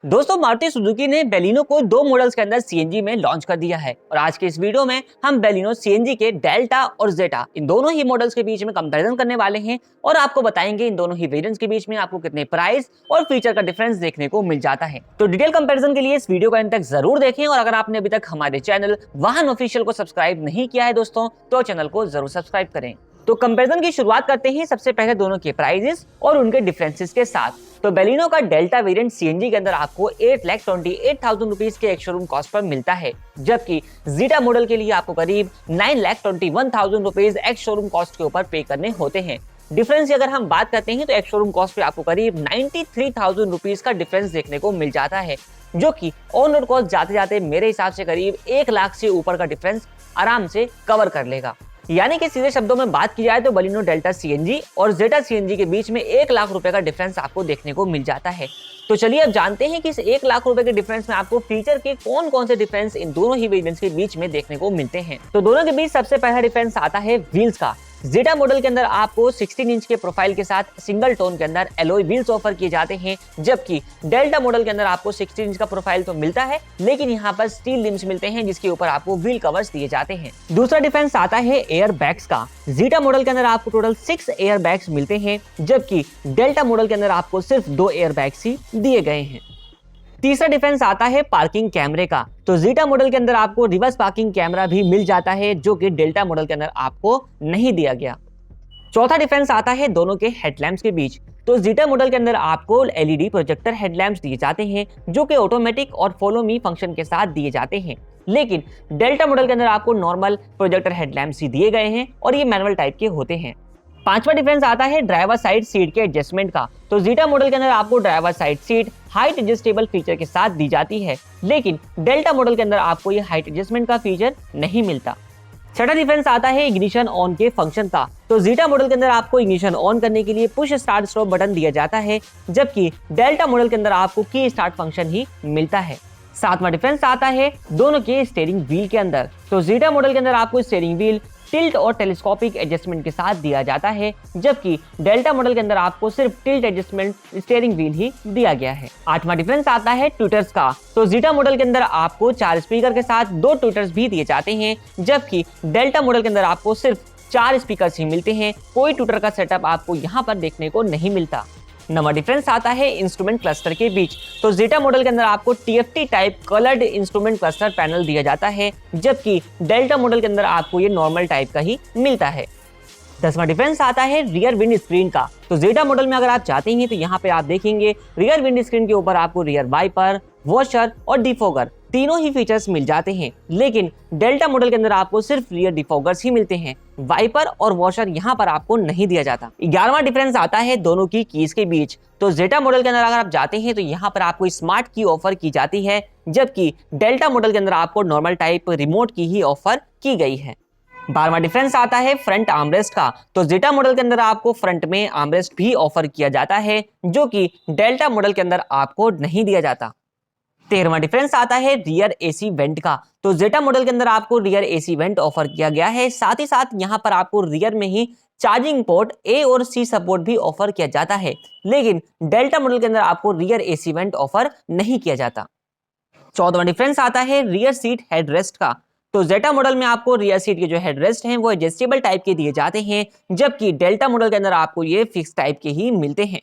दोस्तों मारुति सुजुकी ने बेलिनो को दो मॉडल्स के अंदर सीएनजी में लॉन्च कर दिया है और आज के इस वीडियो में हम बेलिनो सीएनजी के डेल्टा और जेटा इन दोनों ही मॉडल्स के बीच में कंपैरिजन करने वाले हैं और आपको बताएंगे इन दोनों ही वेरिएंट्स के बीच में आपको कितने प्राइस और फीचर का डिफरेंस देखने को मिल जाता है। तो डिटेल कंपैरिजन के लिए इस वीडियो को अंत तक जरूर देखें और अगर आपने अभी तक हमारे चैनल वाहन ऑफिशियल को सब्सक्राइब नहीं किया है दोस्तों तो चैनल को जरूर सब्सक्राइब करें। तो कंपैरिजन की शुरुआत करते हैं सबसे पहले दोनों के प्राइसेस और उनके डिफरेंसेस के साथ। तो बेलिनो का डेल्टा वेरिएंट सीएनजी के अंदर आपको 8,28,000 रुपीज के एक शोरूम कॉस्ट पर मिलता है, जबकि जीटा मॉडल के लिए आपको करीब 9,21,000 रुपीज एक शोरूम कॉस्ट के ऊपर पे करने होते हैं। डिफरेंस की अगर हम बात करते हैं तो एक शोरूम कॉस्ट पे आपको करीब 93,000 रुपीज का डिफरेंस देखने को मिल जाता है, जो कि ऑन रोड कॉस्ट जाते जाते मेरे हिसाब से करीब 1 लाख से ऊपर का डिफरेंस आराम से कवर कर लेगा। यानी कि सीधे शब्दों में बात की जाए तो बलिनो डेल्टा सीएनजी और जेटा सीएनजी के बीच में 1 लाख रुपए का डिफरेंस आपको देखने को मिल जाता है। तो चलिए अब जानते हैं कि इस 1 लाख रुपए के डिफरेंस में आपको फीचर के कौन कौन से डिफरेंस इन दोनों ही वेरिएंट्स के बीच में देखने को मिलते हैं। तो दोनों के बीच सबसे पहला डिफरेंस आता है व्हील्स का। जेटा मॉडल के अंदर आपको 16 इंच के प्रोफाइल के साथ सिंगल टोन के अंदर एलॉय व्हील्स ऑफर किए जाते हैं, जबकि डेल्टा मॉडल के अंदर आपको 16 इंच का प्रोफाइल तो मिलता है लेकिन यहाँ पर स्टील रिम्स मिलते हैं जिसके ऊपर आपको व्हील कवर्स दिए जाते हैं। दूसरा डिफरेंस आता है एयर बैग्स का। जेटा मॉडल के अंदर आपको टोटल 6 एयर बैग्स मिलते हैं, जबकि डेल्टा मॉडल के अंदर आपको सिर्फ 2 एयर बैग्स ही दिए गए हैं। तीसरा डिफरेंस आता है पार्किंग कैमरे का। तो जेटा मॉडल के अंदर आपको रिवर्स पार्किंग कैमरा भी मिल जाता है, जो कि डेल्टा मॉडल के अंदर आपको नहीं दिया गया। चौथा डिफरेंस आता है दोनों के हेडलैम्प्स के बीच। तो जेटा मॉडल के अंदर आपको एलईडी प्रोजेक्टर हेडलैम्प्स दिए जाते हैं, जो कि ऑटोमेटिक और फॉलो मी फंक्शन के साथ दिए जाते हैं, लेकिन डेल्टा मॉडल के अंदर आपको नॉर्मल प्रोजेक्टर हेडलैम्प्स ही दिए गए हैं और ये मैनुअल टाइप के होते हैं। पांचवा डिफरेंस आता है ड्राइवर साइड सीट के एडजस्टमेंट का। तो जेटा मॉडल के अंदर आपको driver side seat height adjustable feature के साथ दी जाती है, लेकिन डेल्टा मॉडल के अंदर आपको ये हाइट एडजस्टमेंट का फीचर नहीं मिलता। छठा डिफरेंस आता है इग्निशन ऑन के फंक्शन का। तो जेटा मॉडल के अंदर आपको इग्निशन ऑन करने के लिए पुश स्टार्ट स्टॉप बटन दिया जाता है, जबकि डेल्टा मॉडल के अंदर आपको की स्टार्ट फंक्शन ही मिलता है। सातवां डिफरेंस आता है दोनों के स्टीयरिंग व्हील के अंदर। तो जेटा मॉडल के अंदर आपको स्टीयरिंग व्हील टिल्ट और टेलीस्कोपिक एडजस्टमेंट के साथ दिया जाता है, जबकि डेल्टा मॉडल के अंदर आपको सिर्फ टिल्ट एडजस्टमेंट स्टीयरिंग व्हील ही दिया गया है। आठवां डिफरेंस आता है ट्विटर्स का। तो जेटा मॉडल के अंदर आपको 4 स्पीकर के साथ 2 ट्विटर्स भी दिए जाते हैं, जबकि डेल्टा मॉडल के अंदर आपको सिर्फ 4 स्पीकर ही मिलते हैं। कोई ट्विटर का सेटअप आपको यहाँ पर देखने को नहीं मिलता। नंबर डिफरेंस आता है इंस्ट्रूमेंट क्लस्टर के बीच। तो जेटा मॉडल के अंदर आपको TFT type coloured instrument cluster panel दिया जाता है, जबकि डेल्टा मॉडल के अंदर आपको ये नॉर्मल टाइप का ही मिलता है। 10वां डिफरेंस आता है रियर विंड स्क्रीन का। तो जेटा मॉडल में अगर आप चाहते हैं तो यहाँ पे आप देखेंगे रियर विंड स्क्रीन के ऊपर आपको रियर वाइपर, वॉशर और डिफॉगर तीनों ही फीचर्स मिल जाते हैं, लेकिन डेल्टा मॉडल के अंदर आपको सिर्फ रियर डिफॉगर्स ही मिलते हैं। वाइपर और वॉशर यहाँ पर आपको नहीं दिया जाता। 11वां डिफरेंस आता है दोनों की कीज के बीच। तो जेटा मॉडल के अंदर अगर आप जाते हैं तो यहाँ पर आपको स्मार्ट की ऑफर की जाती है, जबकि डेल्टा मॉडल के अंदर आपको नॉर्मल टाइप रिमोट की ही ऑफर की गई है। 12वां डिफरेंस आता है फ्रंट आर्मरेस्ट का। तो जेटा मॉडल के अंदर आपको फ्रंट में आर्मरेस्ट भी ऑफर किया जाता है, जो कि डेल्टा मॉडल के अंदर आपको नहीं दिया जाता। 13वां डिफरेंस आता है रियर एसी वेंट का। तो जेटा मॉडल के अंदर आपको रियर एसी वेंट ऑफर किया गया है, साथ ही साथ यहाँ पर आपको रियर में ही चार्जिंग पोर्ट ए और सी सपोर्ट भी ऑफर किया जाता है, लेकिन डेल्टा मॉडल के अंदर आपको रियर एसी वेंट ऑफर नहीं किया जाता। 14वां डिफरेंस आता है रियर सीट हेडरेस्ट का। तो जेटा मॉडल में आपको रियर सीट के जो हेडरेस्ट हैं वो एडजस्टेबल टाइप के दिए जाते हैं, जबकि डेल्टा मॉडल के अंदर आपको ये फिक्स टाइप के ही मिलते हैं।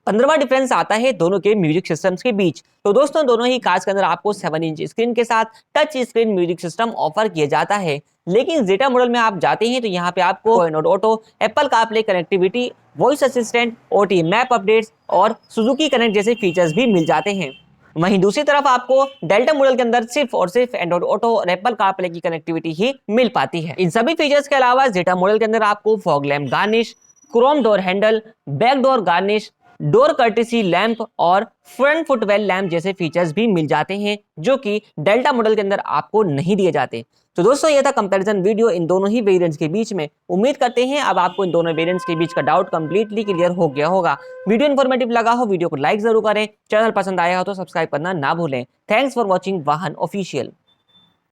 15वां डिफरेंस आता है दोनों के म्यूजिक सिस्टम्स के बीच। तो दोस्तों दोनों ही कार्स के अंदर आपको 7 इंच स्क्रीन के साथ touch screen music system offer किया जाता है, लेकिन जेटा मॉडल में आप जाते हैं तो यहाँ पे आपको Android auto, Apple CarPlay connectivity, voice assistant, OT map updates और सुजुकी कनेक्ट जैसे फीचर्स भी मिल जाते हैं। वहीं दूसरी तरफ आपको डेल्टा मॉडल के अंदर सिर्फ और सिर्फ एंड्रॉइड ऑटो और एप्पल कारप्ले की कनेक्टिविटी ही मिल पाती है। इन सभी फीचर्स के अलावा जेटा मॉडल के अंदर आपको fog lamp garnish, Chrome door handle, back door garnish, door courtesy lamp और फ्रंट फुटवेल लैंप जैसे फीचर्स भी मिल जाते हैं, जो कि डेल्टा मॉडल के अंदर आपको नहीं दिए जाते। तो दोस्तों ये था कंपैरिजन वीडियो इन दोनों ही वेरिएंट्स के बीच में। उम्मीद करते हैं अब आपको इन दोनों वेरिएंट्स के बीच का डाउट कंप्लीटली क्लियर हो गया होगा। वीडियो इन्फॉर्मेटिव लगा हो वीडियो को लाइक जरूर करें, चैनल पसंद आया हो तो सब्सक्राइब करना ना भूलें। थैंक्स फॉर वॉचिंग वाहन ऑफिशियल।